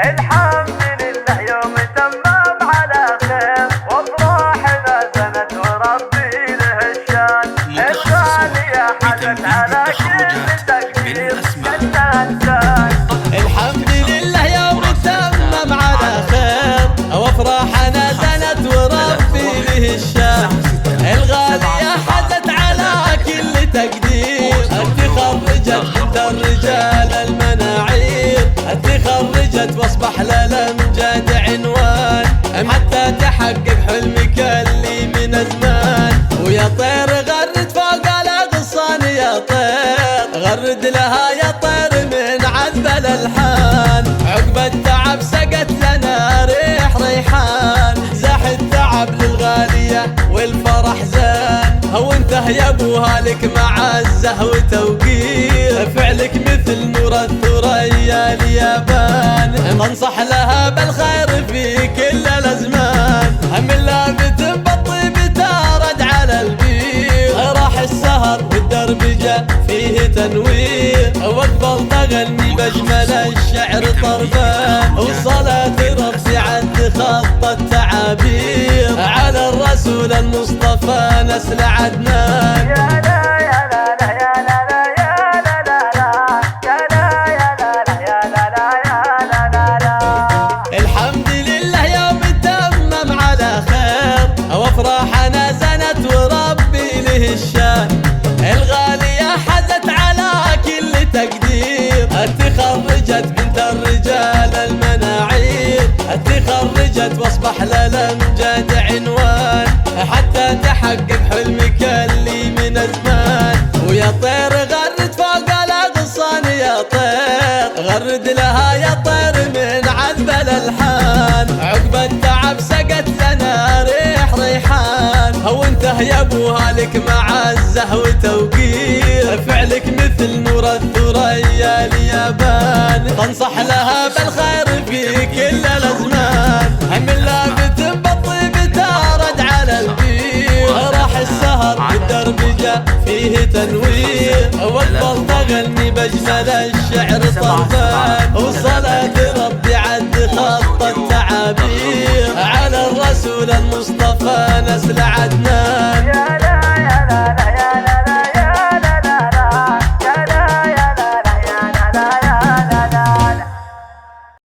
الحمد لله يوم تمام على خير، وافراحنا زنت وربي له الشان. الثانية حدث على كل تقدير كلها انسان. الحمد لله يوم تمام على خير، وافراحنا زنت وربي له الشان. الغالية حدث على كل تقدير، تخرجت بنت الرجال المناعير، تخرجت واصبح للامجاد عنوان، حتى تحقق حلمك اللي من زمان. ويا طير غرد فوق الاغصان يا طير، غرد لها يا طير من عذب الالحان. عقب التعب سقت لنا ريح ريحان، زاح التعب للغالية والفرح زان. وانته يا ابوها لك معزة وتوقير، فعلك مثل نور الثريا اليابان. تنصح لها بالخير في كل الازمان، من لابت بالطيب تارد على البير. راح السهر والدربجة فيه تنوير، واقبل تغني باجمل الشعر طربان. وصلاة ربي عد خط التعابير، على الرسول المصطفى نسل عدنان. يا لا يا لا لا يا لا لا يا لا لا لا يا لا يا لا لا يا لا لا يا لا لا لا. الحمد لله يوم تمام على خير، وافراحنا زنت وربي له الشان. الغالية حزت على كل تقدير، تخرجت بنت الرجال المناعير، تخرجت واصبح للامجاد عنوان، حتى تحقق حلمك اللي من زمان. ويا طير غرد فوق الاغصان يا طير، غرد لها يا طير من عذب الالحان. عقب التعب سقت لنا ريح ريحان، وانته يا ابوها لك معزة وتوقير، فعلك مثل نور الثريا اليابان. تنصح لها بالخير في كل الازمان، من لابت بالطيب تارد على البير. راح السهر والدربجة فيه تنوير، واقبل تغني باجمل الشعر طربان. وصلاة ربي عد خط التعابير، على الرسول المصطفى